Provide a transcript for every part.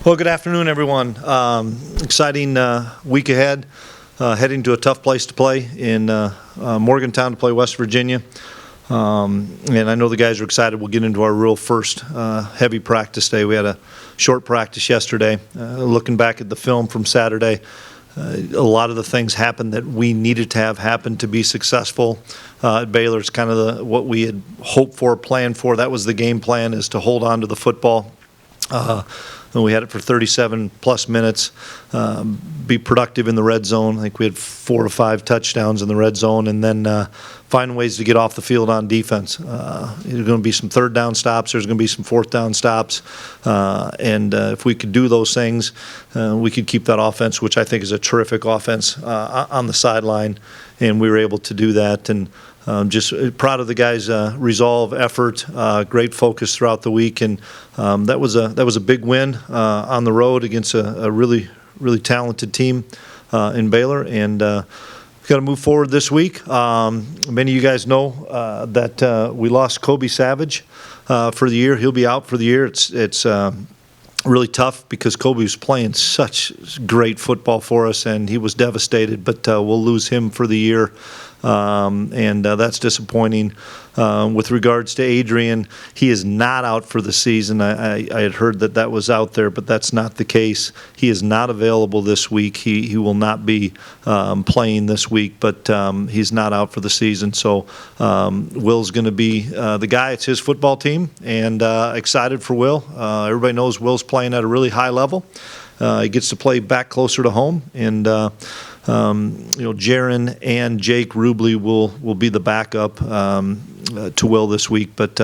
Well, good afternoon, everyone. Exciting week ahead. Heading to a tough place to play in Morgantown to play West Virginia. And I know the guys are excited. We'll get into our real first heavy practice day. We had a short practice yesterday. Looking back at the film from Saturday, a lot of the things happened that we needed to have happen to be successful at Baylor. It's kind of what we had hoped for, planned for. That was the game plan, is to hold on to the football. And we had it for 37-plus minutes, be productive in the red zone. I think we had 4 or 5 touchdowns in the red zone, and then find ways to get off the field on defense. There's going to be some third down stops. There's going to be some fourth down stops. And if we could do those things, we could keep that offense, which I think is a terrific offense, on the sideline. And we were able to do that. And just proud of the guys' resolve, effort, great focus throughout the week, and that was a big win on the road against a really talented team in Baylor, and we've got to move forward this week. Many of you guys know that we lost Kobe Savage for the year. He'll be out for the year. It's really tough because Kobe was playing such great football for us, and he was devastated, but we'll lose him for the year. And that's disappointing. With regards to Adrian, he is not out for the season. I had heard that was out there, but that's not the case. He is not available this week. He will not be playing this week, but he's not out for the season. So Will's going to be the guy. It's his football team, and excited for Will. Everybody knows Will's playing at a really high level. He gets to play back closer to home, and Jaron and Jake Rubley will be the backup to Will this week, but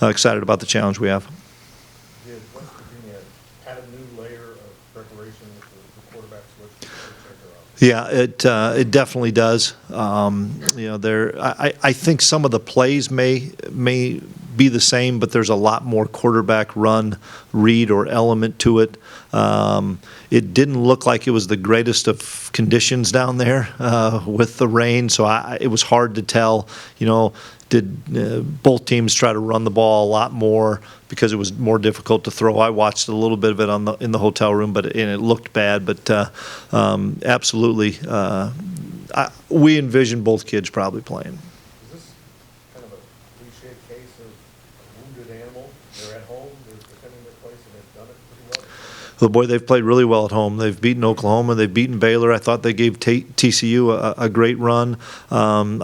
excited about the challenge we have. Did West Virginia add a new layer of preparation with the quarterback switch? Yeah, it definitely does. I think some of the plays may be the same, but there's a lot more quarterback run, read, or element to it. It didn't look like it was the greatest of conditions down there with the rain, so it was hard to tell. Did both teams try to run the ball a lot more because it was more difficult to throw? I watched a little bit of it in the hotel room, but it looked bad. But absolutely, we envision both kids probably playing. Is this kind of a cliche case of a wounded animal? They're at home, they're defending their place, and they've done it pretty well? Well, boy, they've played really well at home. They've beaten Oklahoma. They've beaten Baylor. I thought they gave TCU a great run. I'm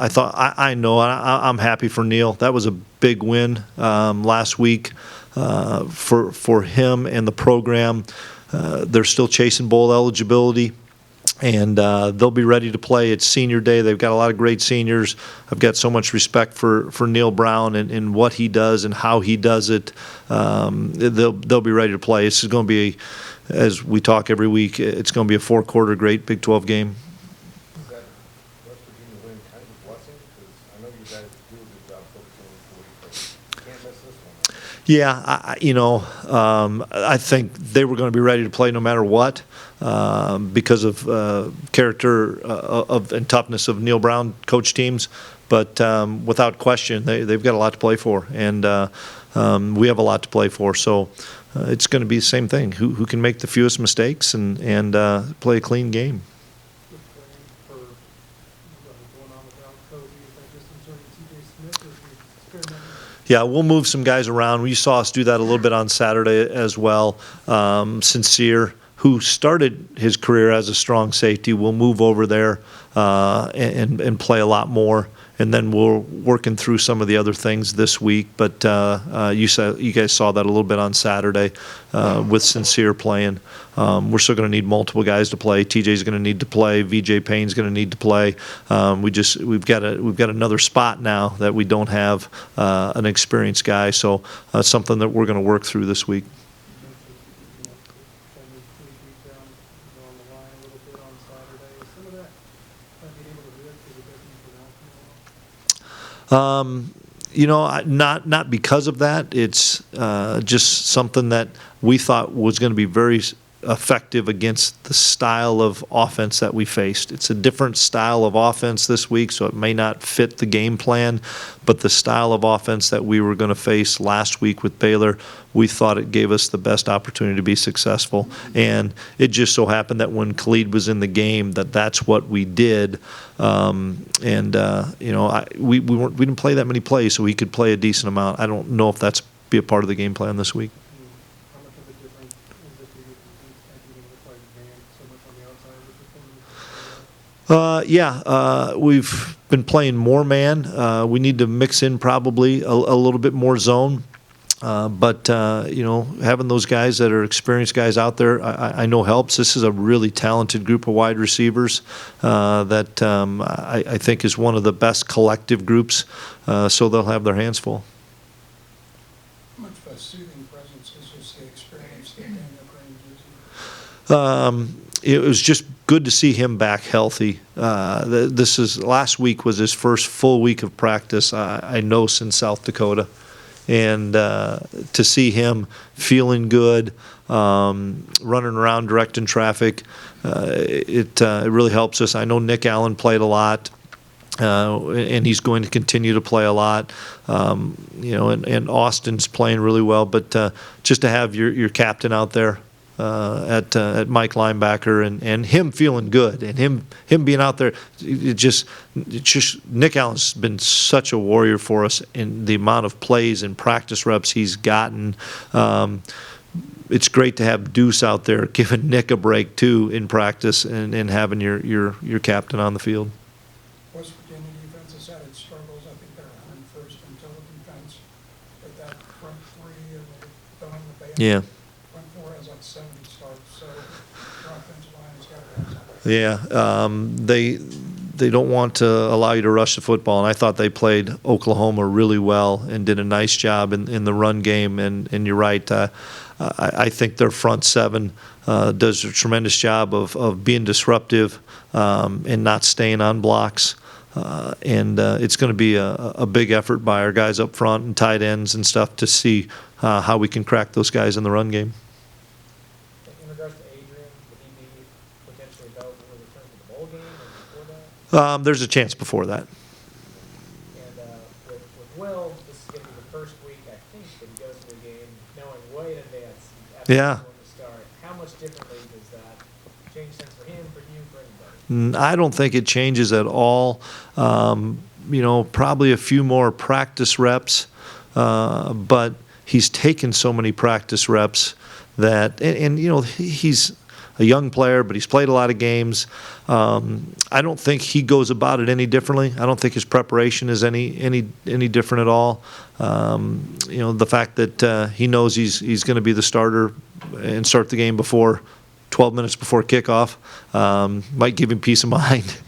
happy for Neil. That was a big win last week for him and the program. They're still chasing bowl eligibility, and they'll be ready to play. It's senior day. They've got a lot of great seniors. I've got so much respect for Neil Brown and what he does and how he does it. They'll be ready to play. This is going to be, as we talk every week, it's going to be a 4-quarter great Big 12 game. Is that West Virginia win kind of a blessing? Because I know you guys do a good job focusing on the week, but can't miss this one. Yeah, I think they were going to be ready to play no matter what. Because of character and toughness of Neil Brown coach teams, but without question, they've got a lot to play for, and we have a lot to play for. So it's going to be the same thing: who can make the fewest mistakes and play a clean game. Yeah, we'll move some guys around. You saw us do that a little bit on Saturday as well. Sincere, who started his career as a strong safety, will move over there and play a lot more. And then we're working through some of the other things this week. But you guys saw that a little bit on Saturday with Sincere playing. We're still going to need multiple guys to play. TJ's going to need to play. VJ Payne's going to need to play. We've got another spot now that we don't have an experienced guy. So that's something that we're going to work through this week. Not because of that. It's just something that we thought was going to be very effective against the style of offense that we faced. It's a different style of offense this week, so it may not fit the game plan, but the style of offense that we were going to face last week with Baylor, we thought it gave us the best opportunity to be successful. And it just so happened that when Khalid was in the game, that's what we did. We didn't play that many plays, so he could play a decent amount. I don't know if that's be a part of the game plan this week. How much of a difference is it for you as you look like man so much on the outside with the corner? We've been playing more man. We need to mix in probably a little bit more zone. But having those guys that are experienced guys out there, I know helps. This is a really talented group of wide receivers that I think is one of the best collective groups, so they'll have their hands full. How much of a soothing presence is just the experience that Daniel Crane gives you? It was just good to see him back healthy. Last week was his first full week of practice, I know, since South Dakota. And to see him feeling good, running around directing traffic, it really helps us. I know Nick Allen played a lot, and he's going to continue to play a lot. And Austin's playing really well. But just to have your captain out there at Mike linebacker and him feeling good and him being out there, it just Nick Allen's been such a warrior for us in the amount of plays and practice reps he's gotten. It's great to have Deuce out there giving Nick a break too in practice and having your captain on the field. West Virginia defense has had its struggles. I think they're 101st in total defense. But that front three and the on the band. Yeah. Front four has like 70 starts, so your offensive line has got to have something. Yeah, they don't want to allow you to rush the football, and I thought they played Oklahoma really well and did a nice job in the run game. And you're right, I think their front seven does a tremendous job of being disruptive and not staying on blocks. It's going to be a big effort by our guys up front and tight ends and stuff to see how we can crack those guys in the run game. In regards to Adrian, would he be potentially available to return to the bowl game or before that? There's a chance before that. And with Will, this is going to be the first week, I think, that he goes to the game knowing way in advance after Yeah. he's going to start. How much differently does that change things for him, for you, for anybody? I don't think it changes at all. Probably a few more practice reps, but he's taken so many practice reps that, and he's a young player, but he's played a lot of games. I don't think he goes about it any differently. I don't think his preparation is any different at all. The fact that he knows he's going to be the starter and start the game before 12 minutes before kickoff might give him peace of mind.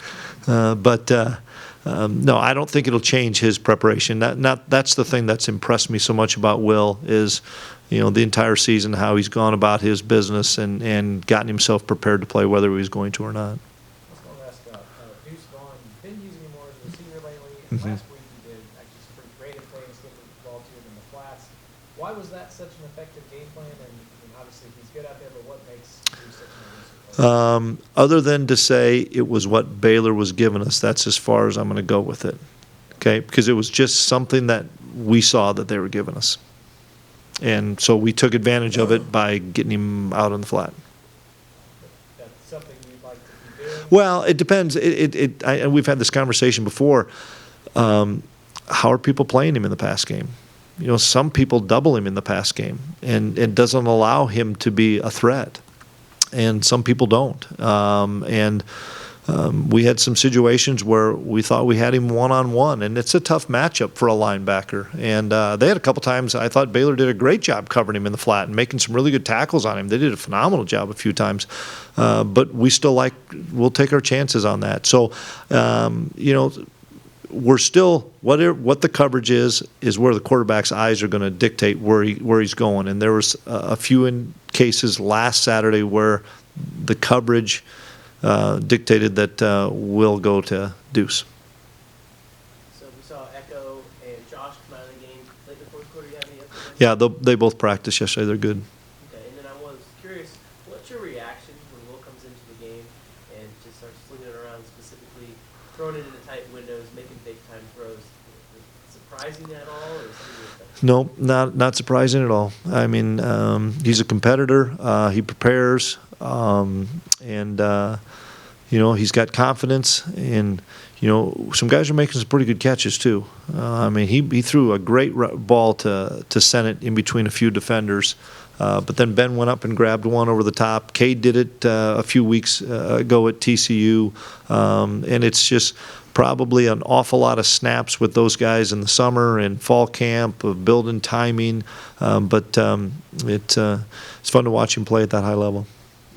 No, I don't think it'll change his preparation. That's the thing that's impressed me so much about Will is, the entire season, how he's gone about his business and gotten himself prepared to play whether he was going to or not. I was going to ask about Deuce Vaughn. You've been using him more as a receiver lately, and last week you did actually some pretty creative plays, getting the ball to him in the flats. Why was that such an effective game plan? And obviously he's good out there, but what makes Deuce such an elusive player? Other than to say it was what Baylor was giving us, that's as far as I'm going to go with it. Okay? Because it was just something that we saw that they were giving us. And so we took advantage of it by getting him out on the flat. That's something you'd like to keep doing? Well, it depends. And we've had this conversation before. How are people playing him in the pass game? Some people double him in the pass game, and it doesn't allow him to be a threat. And some people don't. We had some situations where we thought we had him one-on-one, and it's a tough matchup for a linebacker. And they had a couple times I thought Baylor did a great job covering him in the flat and making some really good tackles on him. They did a phenomenal job a few times. But we'll take our chances on that. So, we're still what the coverage is where the quarterback's eyes are going to dictate where he's going. And there was a few cases last Saturday where the coverage dictated that we'll go to Deuce. So we saw Echo and Josh come out of the game late in the fourth quarter. You have any updates? Yeah, they both practiced yesterday. They're good. Okay, and then I was curious, what's your throwing it into tight windows, making big time throws. Surprising at all, or something like that? No, not surprising at all. I mean, he's a competitor. He prepares, and he's got confidence. And some guys are making some pretty good catches too. I mean, he threw a great ball to Sinnott in between a few defenders. But then Ben went up and grabbed one over the top. Cade did it a few weeks ago at TCU, and it's just probably an awful lot of snaps with those guys in the summer and fall camp of building timing. But it's fun to watch him play at that high level.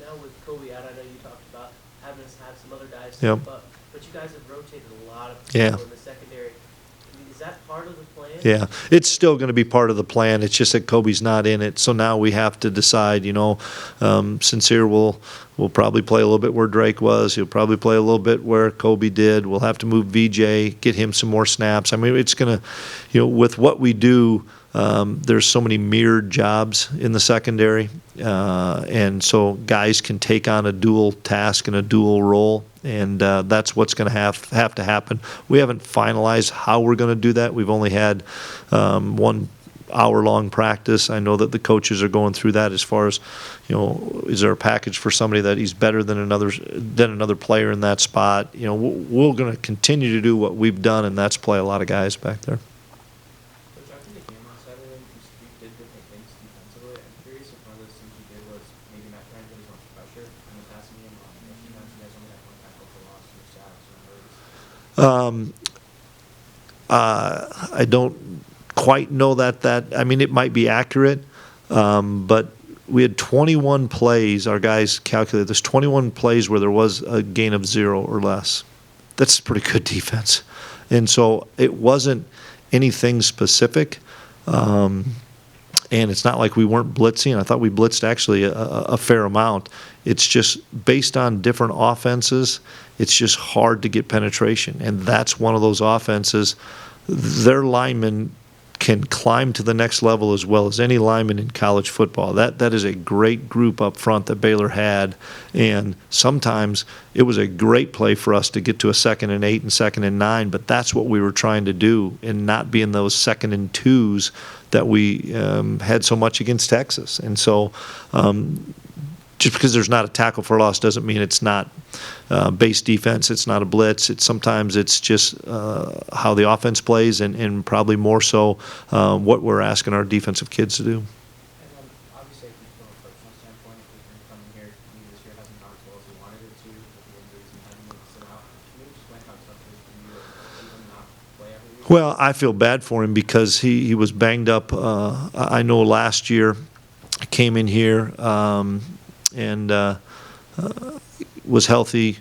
Now with Kobe out, I know you talked about having to have some other guys Yep. step up, but you guys have rotated a lot of Yeah. people in the secondary. I mean, is that part of the plan? Yeah, it's still going to be part of the plan. It's just that Kobe's not in it, so now we have to decide. Sincere will probably play a little bit where Drake was. He'll probably play a little bit where Kobe did. We'll have to move VJ, get him some more snaps. I mean, it's going to, with what we do, there's so many mirrored jobs in the secondary, and so guys can take on a dual task and a dual role, and that's what's going to have to happen. We haven't finalized how we're going to do that. We've only had 1 hour-long practice. I know that the coaches are going through that as far as, is there a package for somebody that he's better than another player in that spot? We're going to continue to do what we've done, and that's play a lot of guys back there. Coach, after the game on Saturday, you did different things defensively. I'm curious if one of those things you did was maybe not trying to put as much pressure in the passing game. A few times you guys only had 1 tackle for loss or sacks or hurries. I don't quite know that I mean, it might be accurate, but we had 21 plays. Our guys calculated there's 21 plays where there was a gain of 0 or less. That's pretty good defense. And so it wasn't anything specific. And it's not like we weren't blitzing. I thought we blitzed actually a fair amount. It's just based on different offenses, it's just hard to get penetration. And that's one of those offenses. Their linemen can climb to the next level as well as any lineman in college football. That is a great group up front that Baylor had, and sometimes it was a great play for us to get to a 2nd and 8 and 2nd and 9, but that's what we were trying to do and not be in those 2nd and 2s that we had so much against Texas. And so just because there's not a tackle for loss doesn't mean it's not base defense. It's not a blitz. Sometimes it's just how the offense plays, and probably more so what we're asking our defensive kids to do. And obviously, from a personal standpoint, if you're coming here, this year hasn't gone as well as you wanted it to, with the injuries and having to sit out. Can you explain how tough it is for you to even not play every week? Well, I feel bad for him because he was banged up. I know last year came in here and was healthy,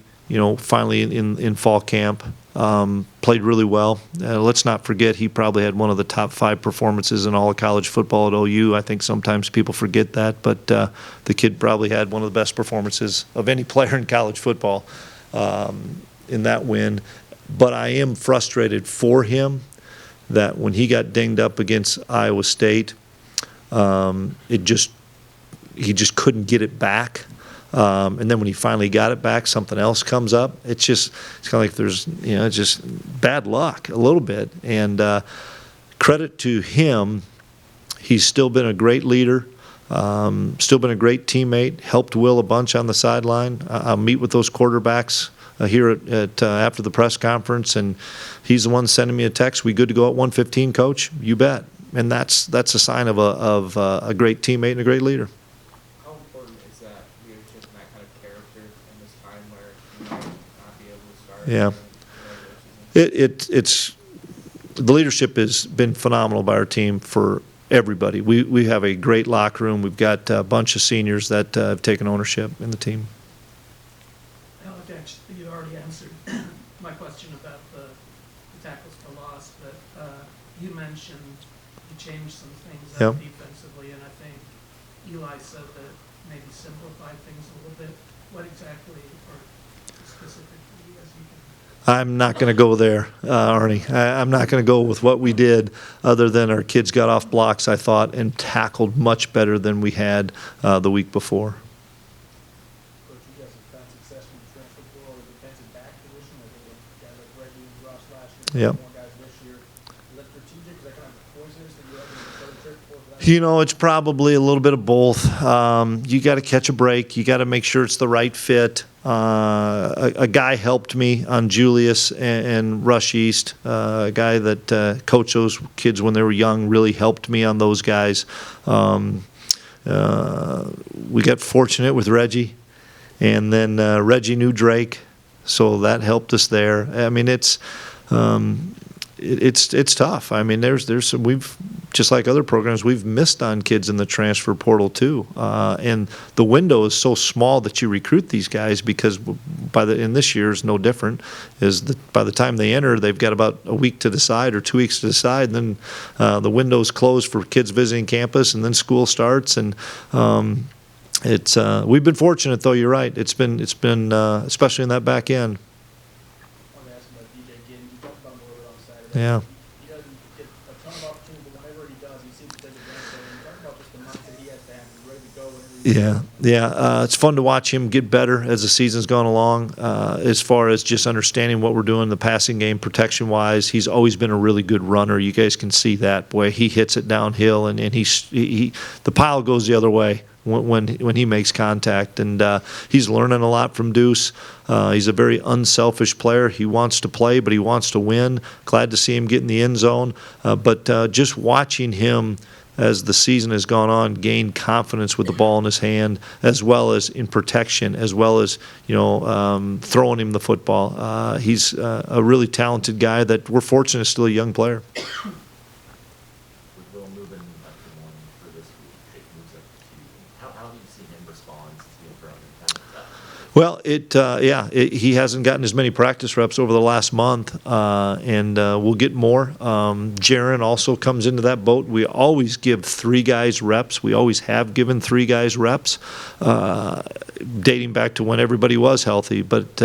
finally in fall camp. Played really well. Let's not forget he probably had one of the top 5 performances in all of college football at OU. I think sometimes people forget that, but the kid probably had one of the best performances of any player in college football in that win. But I am frustrated for him that when he got dinged up against Iowa State, he just couldn't get it back. And then when he finally got it back, something else comes up. It's kind of like there's, just bad luck a little bit. And credit to him, he's still been a great leader, still been a great teammate, helped Will a bunch on the sideline. I'll meet with those quarterbacks here at after the press conference, and he's the one sending me a text. We good to go at 1:15, Coach? You bet. And that's a sign of a great teammate and a great leader. How important is that leadership and that kind of character in this time where you might not be able to start? Yeah. It's the leadership has been phenomenal by our team for everybody. We have a great locker room. We've got a bunch of seniors that have taken ownership in the team. Alec, actually, you already answered my question about the tackles for loss, but you mentioned you changed some things up Yep. defensively, and I think Eli said that maybe simplify things a little bit. What exactly, or specifically, as you can? I'm not going to go there, Arnie. I'm not going to go with what we did, other than our kids got off blocks, I thought, and tackled much better than we had the week before. Coach, you guys have found success from the transfer portal or defensive back position, or they were guys like Yep. More guys this year. Is that strategic? Is that kind of coincidence that you had the third trip for that? You know, it's probably a little bit of both. You got to catch a break. You got to make sure it's the right fit. A guy helped me on Julius and Rush East, a guy that coached those kids when they were young, really helped me on those guys. We got fortunate with Reggie, and then Reggie knew Drake, so that helped us there. I mean, it's tough. I mean, there's some, we've, just like other programs, we've missed on kids in the transfer portal too, and the window is so small that you recruit these guys because in this year is no different. By the time they enter, they've got about a week to decide or 2 weeks to decide, and then the window's closed for kids visiting campus, and then school starts, and we've been fortunate though. You're right. It's been especially in that back end. I want to ask about DJ Giddens. You talked about him a little bit on Saturday. Yeah. He doesn't get a ton of opportunity, but whenever he does, he seems to take advantage of it. And talk about just the mindset he has to have. He's ready to go whenever he It's fun to watch him get better as the season's gone along. As far as just understanding what we're doing in the passing game, protection-wise, he's always been a really good runner. You guys can see that. Boy, he hits it downhill, and the pile goes the other way when he makes contact, and he's learning a lot from Deuce. He's a very unselfish player. He wants to play, but he wants to win. Glad to see him get in the end zone. But just watching him as the season has gone on, gain confidence with the ball in his hand, as well as in protection, as well as throwing him the football. He's a really talented guy that we're fortunate is still a young player. With Will moving up to one for this week, it moves up to two. How have you seen him respond since being thrown in kind of tough? Well, he hasn't gotten as many practice reps over the last month, and we'll get more. Jaron also comes into that boat. We always give 3 guys reps. We always have given 3 guys reps, dating back to when everybody was healthy. But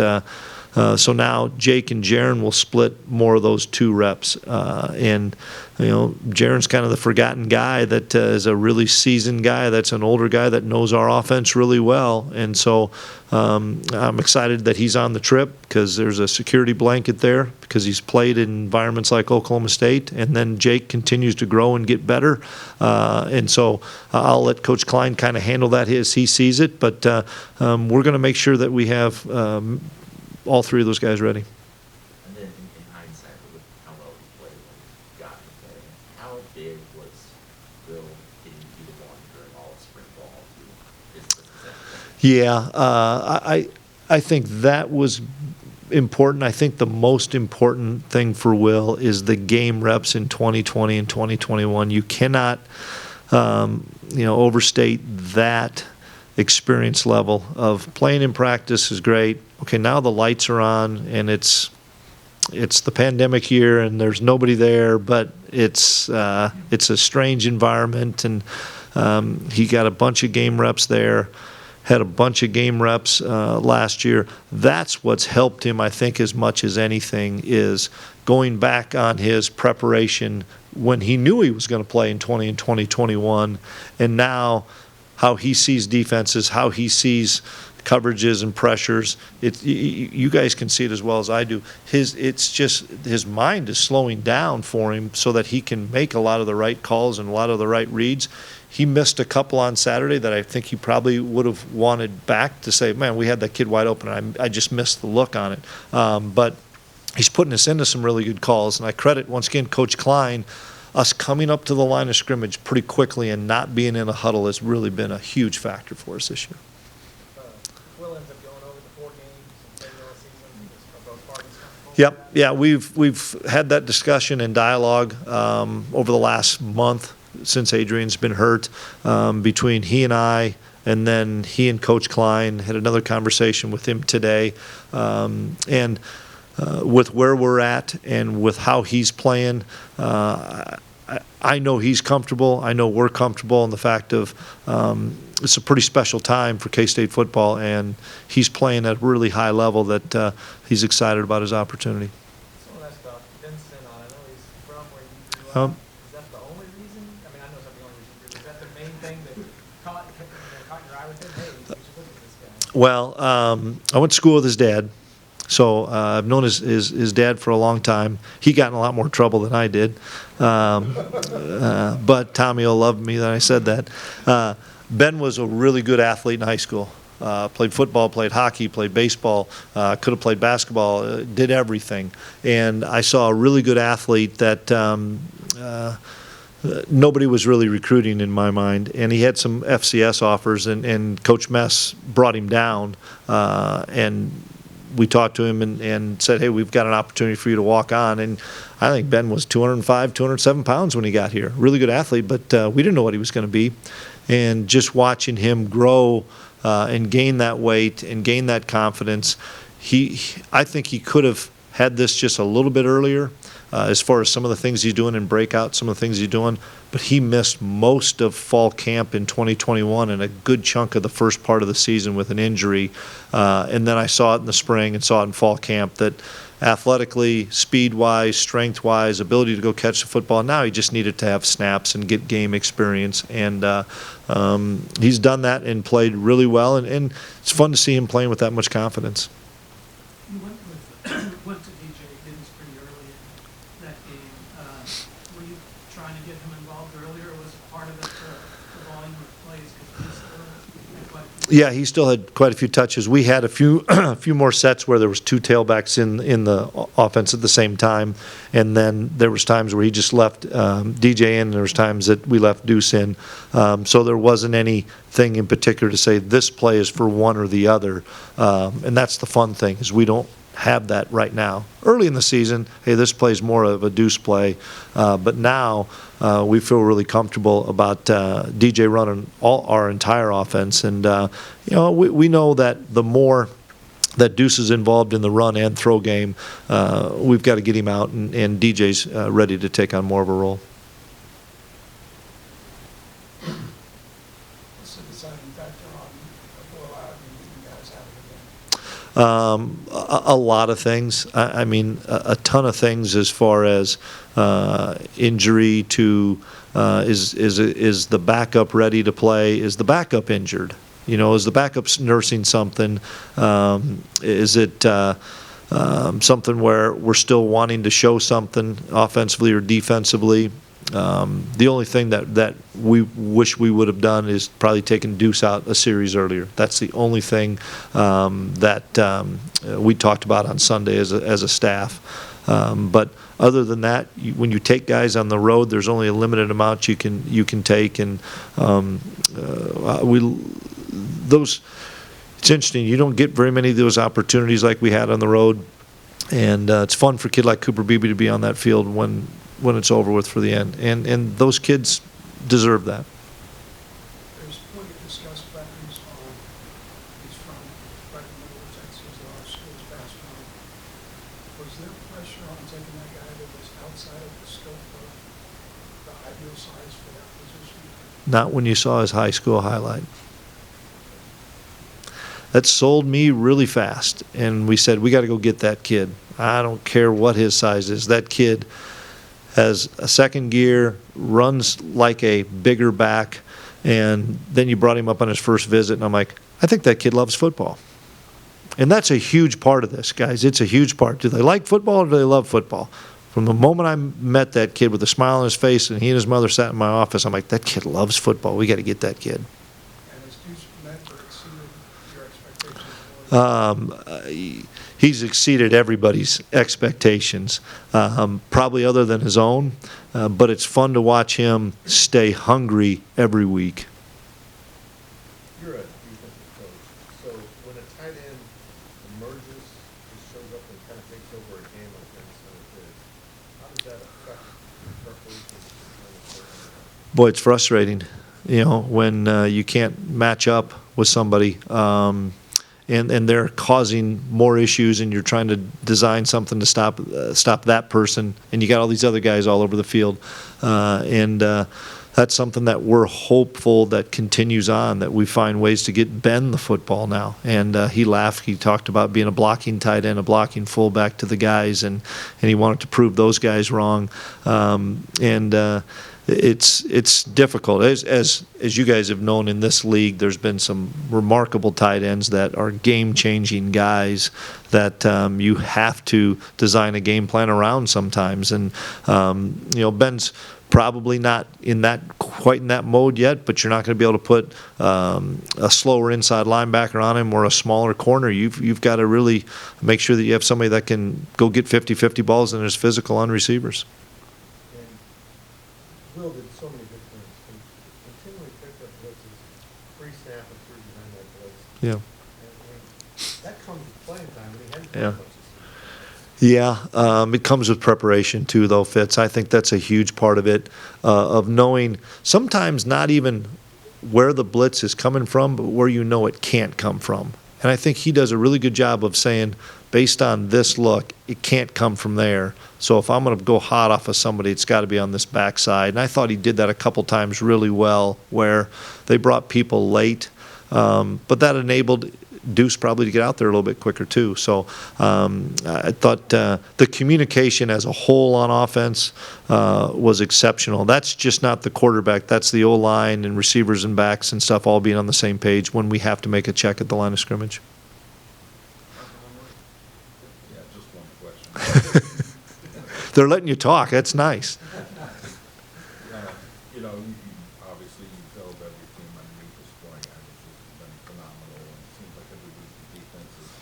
so now Jake and Jaron will split more of those 2 reps. And Jaron's kind of the forgotten guy that is a really seasoned guy. That's an older guy that knows our offense really well. And so I'm excited that he's on the trip because there's a security blanket there because he's played in environments like Oklahoma State. And then Jake continues to grow and get better. And so I'll let Coach Klein kind of handle that as he sees it. But we're going to make sure that we have all 3 of those guys ready. And then in hindsight, with how well he played when he got to play, how big was Will getting you the ball during all of spring ball to his success? Yeah, I think that was important. I think the most important thing for Will is the game reps in 2020 and 2021. You cannot, overstate that experience level of playing in practice is great. Okay, now the lights are on, and it's the pandemic year, and there's nobody there, but it's a strange environment, and he got a bunch of game reps there. Had a bunch of game reps last year. That's what's helped him, I think, as much as anything, is going back on his preparation when he knew he was going to play in 20 and 2021, and now how he sees defenses, how he sees coverages and pressures. You guys can see it as well as I do. It's just his mind is slowing down for him so that he can make a lot of the right calls and a lot of the right reads. He missed a couple on Saturday that I think he probably would have wanted back to say, man, we had that kid wide open, and I just missed the look on it. But he's putting us into some really good calls, and I credit, once again, Coach Klein. Us coming up to the line of scrimmage pretty quickly and not being in a huddle has really been a huge factor for us this year. Will ends up going over the 4 games in the season because both parties come home. Yep. Yeah, we've had that discussion and dialogue over the last month since Adrian's been hurt, between he and I, and then he and Coach Klein had another conversation with him today, and with where we're at and with how he's playing, I know he's comfortable. I know we're comfortable in the fact of it's a pretty special time for K-State football, and he's playing at a really high level that he's excited about his opportunity. So that's about Ben Sinnott. I know he's from where you grew up. Is that the only reason? I mean, I know it's not the only reason, but is that the main thing that caught your eye with him? Hey, we should look at this guy. Well, I went to school with his dad, So I've known his dad for a long time. He got in a lot more trouble than I did. But Tommy will love me that I said that. Ben was a really good athlete in high school. Played football, played hockey, played baseball, could have played basketball, did everything. And I saw a really good athlete that nobody was really recruiting in my mind. And he had some FCS offers, and Coach Mess brought him down. And we talked to him and said, hey, we've got an opportunity for you to walk on. And I think Ben was 205, 207 pounds when he got here. Really good athlete, but we didn't know what he was going to be. And just watching him grow and gain that weight and gain that confidence, I think he could have had this just a little bit earlier as far as some of the things he's doing in breakout, some of the things he's doing. But he missed most of fall camp in 2021 and a good chunk of the first part of the season with an injury. And then I saw it in the spring and saw it in fall camp that athletically, speed-wise, strength-wise, ability to go catch the football. Now he just needed to have snaps and get game experience. And he's done that and played really well. And it's fun to see him playing with that much confidence. You went to DJ Higgins pretty early in that game. Were you trying to get him involved earlier, or was it part of it the volume of plays? Because he still had quite a few. Yeah, he still had quite a few touches. We had a few a few more sets where there was two tailbacks in the offense at the same time, and then there was times where he just left DJ in, and there was times that we left Deuce in. So there wasn't anything in particular to say this play is for one or the other, and that's the fun thing is we don't have that right now. Early in the season, hey, this play is more of a Deuce play, but now we feel really comfortable about DJ running our entire offense, and we know that the more that Deuce is involved in the run and throw game, we've got to get him out, and DJ's ready to take on more of a role. What's the deciding factor on a blowout and you guys have it again? A lot of things. I mean, a ton of things as far as injury to is the backup ready to play? Is the backup injured? Is the backup nursing something? Is it something where we're still wanting to show something offensively or defensively? The only thing that we wish we would have done is probably taken Deuce out a series earlier. That's the only thing that we talked about on Sunday as a staff. But other than that, when you take guys on the road, there's only a limited amount you can take, and it's interesting. You don't get very many of those opportunities like we had on the road, and it's fun for a kid like Cooper Beebe to be on that field when it's over with for the end. And those kids deserve that. There's plenty to discuss about he's from right in the middle of Texas, a lot of schools passed on. Was there pressure on taking that guy that was outside of the scope of the ideal size for that position? Not when you saw his high school highlight. That sold me really fast, and we said, we got to go get that kid. I don't care what his size is. That kid has a second gear, runs like a bigger back, and then you brought him up on his first visit, and I'm like, I think that kid loves football. And that's a huge part of this, guys. It's a huge part. Do they like football or do they love football? From the moment I met that kid with a smile on his face and he and his mother sat in my office, I'm like, that kid loves football. We got to get that kid. And has Deuce met or exceeded your expectations? He's exceeded everybody's expectations, probably other than his own, but it's fun to watch him stay hungry every week. You're a defensive coach, so when a tight end emerges, just shows up and kind of takes over a game like Ben Sinnott did, how does that affect preparation? Boy, it's frustrating, when you can't match up with somebody. And they're causing more issues, and you're trying to design something to stop that person, and you got all these other guys all over the field, and that's something that we're hopeful that continues on, that we find ways to get Ben the football now. And he laughed. He talked about being a blocking tight end, a blocking fullback to the guys, and he wanted to prove those guys wrong. it's difficult. As you guys have known in this league, there's been some remarkable tight ends that are game-changing guys that you have to design a game plan around sometimes. And Ben's probably not quite in that mode yet, but you're not going to be able to put a slower inside linebacker on him or a smaller corner. You've got to really make sure that you have somebody that can go get 50-50 balls and is physical on receivers. And Will did so many good things. Continually picked up blitzes, pre-snap and through behind that blitz. Yeah. And that comes with playing time, but he hadn't Yeah. played much this season. Yeah, it comes with preparation too, though, Fitz. I think that's a huge part of it, of knowing sometimes not even where the blitz is coming from, but where you know it can't come from. And I think he does a really good job of saying, based on this look, it can't come from there. So if I'm going to go hot off of somebody, it's got to be on this backside. And I thought he did that a couple times really well, where they brought people late, but that enabled Deuce probably to get out there a little bit quicker too. So I thought the communication as a whole on offense was exceptional. That's just not the quarterback. That's the O-line and receivers and backs and stuff all being on the same page when we have to make a check at the line of scrimmage. Yeah, just one question. They're letting you talk. That's nice. Obviously you build every team underneath the scoring averages has been phenomenal, and it seems like every week the defense is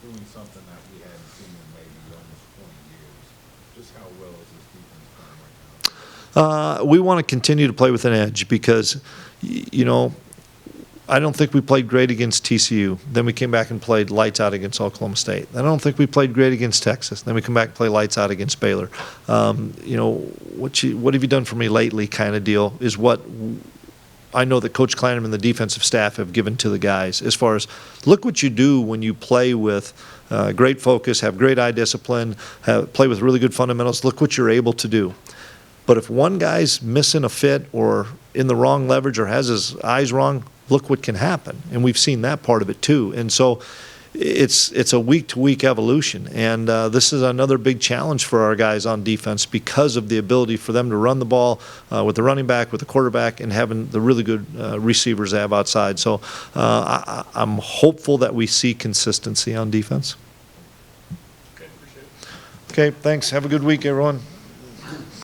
doing something that we hadn't seen in maybe almost 20 years. Just how well is this defense playing right now? We want to continue to play with an edge because, I don't think we played great against TCU. Then we came back and played lights out against Oklahoma State. I don't think we played great against Texas. Then we come back and play lights out against Baylor. What have you done for me lately kind of deal is what I know that Coach Klieman and the defensive staff have given to the guys as far as look what you do when you play with great focus, have great eye discipline, play with really good fundamentals. Look what you're able to do. But if one guy's missing a fit or in the wrong leverage or has his eyes wrong, look what can happen. And we've seen that part of it too. And so it's a week-to-week evolution. And this is another big challenge for our guys on defense because of the ability for them to run the ball with the running back, with the quarterback, and having the really good receivers they have outside. So I'm hopeful that we see consistency on defense. Okay, appreciate it. Okay, thanks. Have a good week, everyone.